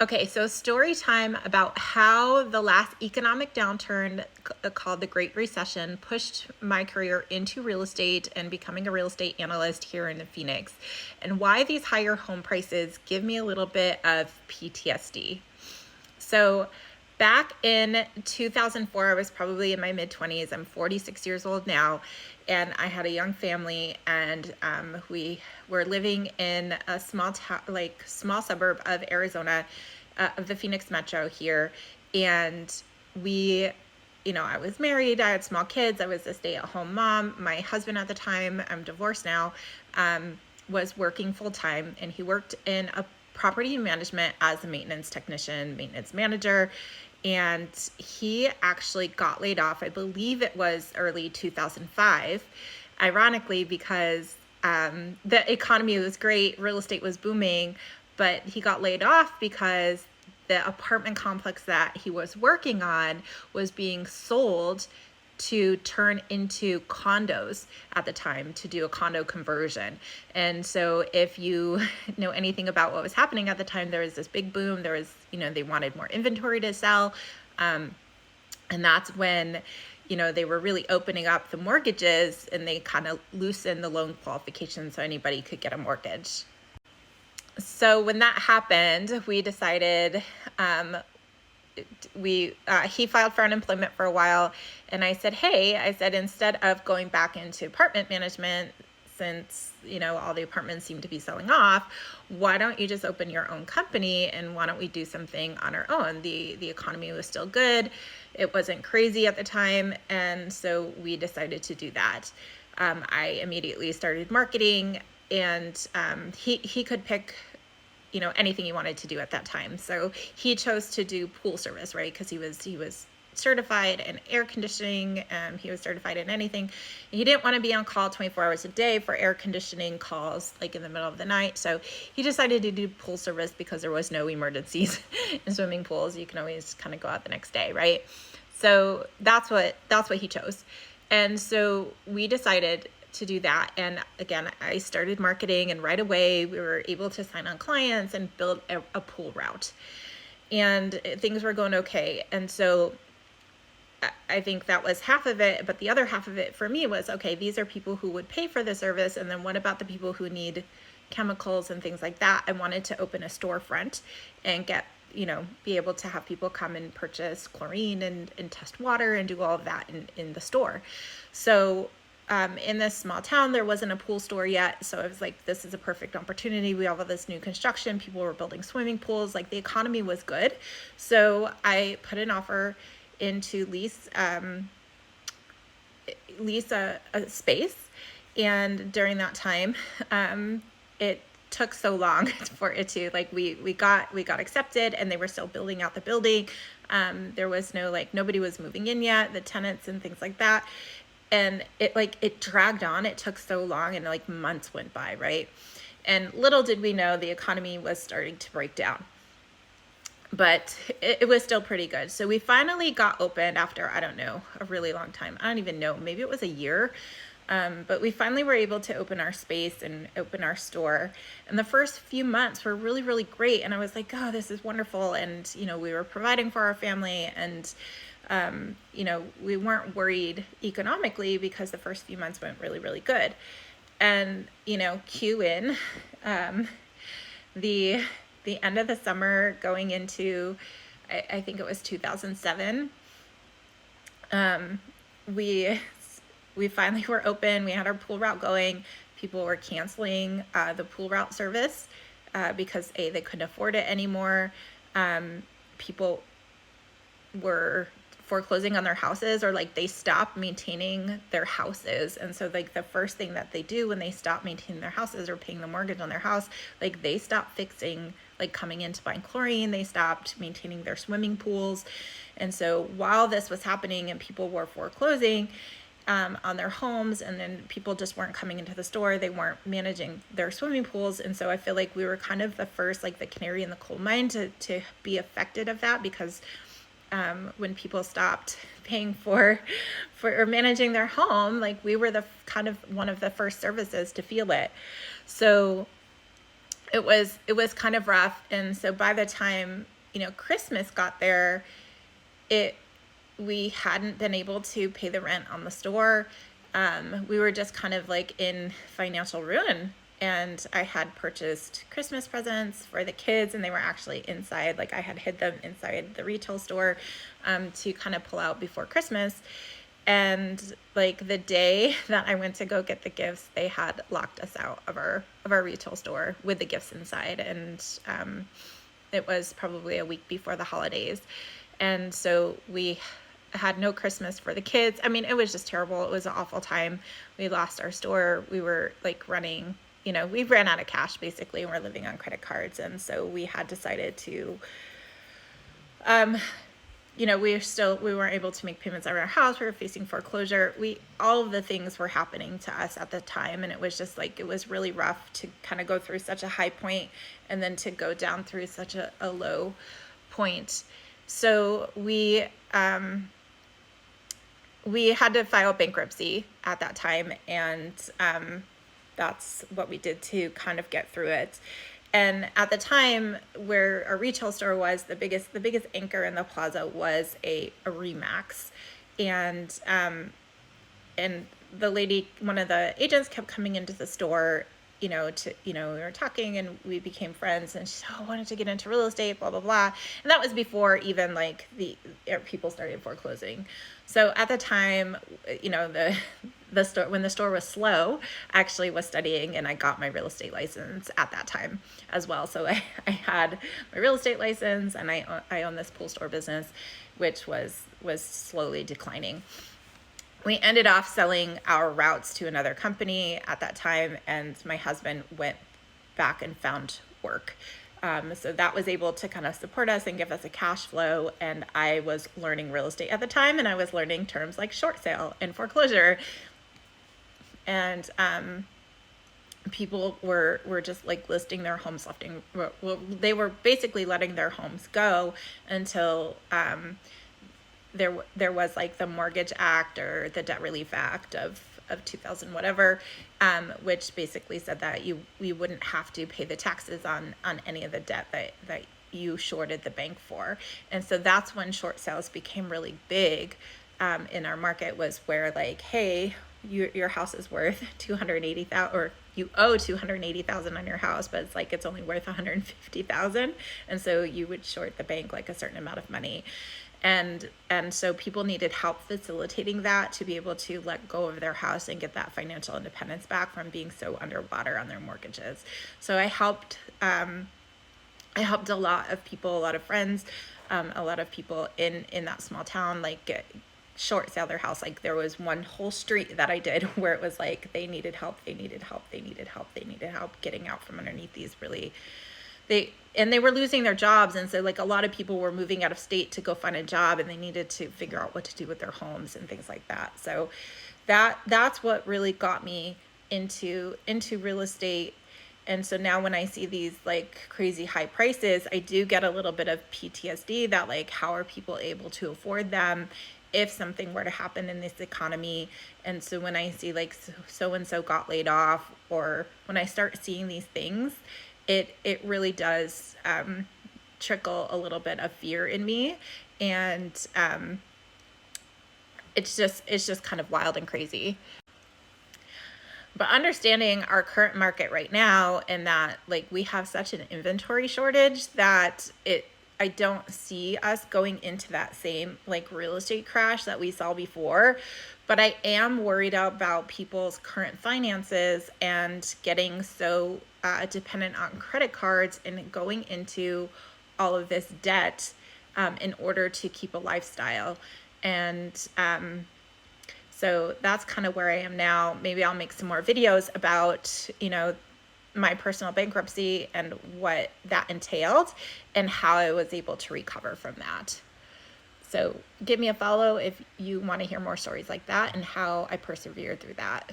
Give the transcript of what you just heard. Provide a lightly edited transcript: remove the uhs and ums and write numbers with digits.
Okay, so story time about how the last economic downturn called the Great Recession pushed my career into real estate and becoming a real estate analyst here in Phoenix, and why these higher home prices give me a little bit of PTSD. So back in 2004, I was probably in my mid-20s. I'm 46 years old now, and I had a young family, and we were living in a small suburb of Arizona, of the Phoenix metro here. And I was married, I had small kids, I was a stay-at-home mom. My husband at the time, I'm divorced now, was working full-time, and he worked in a property management as a maintenance technician, maintenance manager, and he actually got laid off. I believe it was early 2005, ironically, because the economy was great, real estate was booming, but he got laid off because the apartment complex that he was working on was being sold to turn into condos at the time, to do a condo conversion. And so if you know anything about what was happening at the time, there was this big boom. There was, they wanted more inventory to sell. And that's when, they were really opening up the mortgages, and they kind of loosened the loan qualifications so anybody could get a mortgage. So when that happened, we decided, he filed for unemployment for a while, and I said, instead of going back into apartment management, since all the apartments seem to be selling off, why don't you just open your own company, and why don't we do something on our own? The economy was still good, it wasn't crazy at the time, and so we decided to do that. I immediately started marketing, and he could pick anything he wanted to do at that time. So he chose to do pool service, right? Because he was certified in air conditioning, he was certified in anything. He didn't want to be on call 24 hours a day for air conditioning calls, like in the middle of the night. So he decided to do pool service because there was no emergencies in swimming pools. You can always kind of go out the next day, right? So that's what he chose. And so we decided to do that. And again, I started marketing, and right away we were able to sign on clients and build a pool route, and things were going okay. And so I think that was half of it, but the other half of it for me was, okay, these are people who would pay for the service, and then what about the people who need chemicals and things like that? I wanted to open a storefront and get, be able to have people come and purchase chlorine and test water and do all of that in the store. So in this small town, there wasn't a pool store yet. So I was like, this is a perfect opportunity. We have all this new construction. People were building swimming pools. Like, the economy was good. So I put an offer in to lease a space. And during that time, it took so long for it to, we got accepted, and they were still building out the building. There was nobody was moving in yet, the tenants and things like that. And it dragged on. It took so long, and months went by, right? And little did we know the economy was starting to break down. But it was still pretty good. So we finally got opened after, I don't know, a really long time. I don't even know. Maybe it was a year. But we finally were able to open our space and open our store. And the first few months were really, really great. And I was like, oh, this is wonderful. And, we were providing for our family, and we weren't worried economically because the first few months went really, really good. And, cue in the end of the summer going into, I think it was 2007, we finally were open. We had our pool route going. People were canceling the pool route service because they couldn't afford it anymore. People were foreclosing on their houses, or they stopped maintaining their houses. And so the first thing that they do when they stop maintaining their houses or paying the mortgage on their house, they stop fixing, coming in to buy chlorine. They stopped maintaining their swimming pools. And so while this was happening and people were foreclosing on their homes, and then people just weren't coming into the store, they weren't managing their swimming pools. And so I feel like we were kind of the first, the canary in the coal mine to be affected of that, because when people stopped paying for managing their home, we were the kind of one of the first services to feel it. So it was kind of rough. And so by the time Christmas got there, we hadn't been able to pay the rent on the store. We were just kind of like in financial ruin. And I had purchased Christmas presents for the kids, and they were actually inside. Like I had hid them inside the retail store to kind of pull out before Christmas. And like the day that I went to go get the gifts, they had locked us out of our retail store with the gifts inside. And it was probably a week before the holidays. And so we had no Christmas for the kids. I mean, it was just terrible. It was an awful time. We lost our store. We were like running, we ran out of cash basically, and we're living on credit cards. And so we had decided to, we weren't able to make payments on our house. We were facing foreclosure. All of the things were happening to us at the time. And it was just like, it was really rough to kind of go through such a high point and then to go down through such a low point. So we had to file bankruptcy at that time. And that's what we did to kind of get through it. And at the time where our retail store was, the biggest anchor in the plaza was a Remax. And the lady, one of the agents, kept coming into the store, we were talking and we became friends, and she said, I wanted to get into real estate, blah, blah, blah. And that was before even like the people started foreclosing. So at the time, the store, when the store was slow, I actually was studying, and I got my real estate license at that time as well. So I had my real estate license, and I own this pool store business, which was slowly declining. We ended off selling our routes to another company at that time, and my husband went back and found work. So that was able to kind of support us and give us a cash flow. And I was learning real estate at the time, and I was learning terms like short sale and foreclosure. And people were just like listing their homes, they were basically letting their homes go until there was like the Mortgage Act or the Debt Relief Act of 2000 whatever, which basically said that we wouldn't have to pay the taxes on any of the debt that you shorted the bank for. And so that's when short sales became really big in our market, was where like, hey, your house is worth $280,000, or you owe $280,000 on your house, but it's like it's only worth $150,000, and so you would short the bank like a certain amount of money. And so people needed help facilitating that to be able to let go of their house and get that financial independence back from being so underwater on their mortgages. So I helped a lot of people, a lot of friends, a lot of people in that small town, like short sell their house. Like there was one whole street that I did where it was like they needed help getting out from underneath these really, they were losing their jobs. And so like a lot of people were moving out of state to go find a job, and they needed to figure out what to do with their homes and things like that. So that's what really got me into real estate. And so now when I see these like crazy high prices, I do get a little bit of PTSD that like, how are people able to afford them if something were to happen in this economy? And so when I see like so-and-so got laid off, or when I start seeing these things, it really does trickle a little bit of fear in me. And it's just kind of wild and crazy. But understanding our current market right now, and that like we have such an inventory shortage that I don't see us going into that same like real estate crash that we saw before. But I am worried about people's current finances and getting so dependent on credit cards and going into all of this debt in order to keep a lifestyle. And so that's kind of where I am now. Maybe I'll make some more videos about, my personal bankruptcy and what that entailed and how I was able to recover from that. So give me a follow if you want to hear more stories like that and how I persevered through that.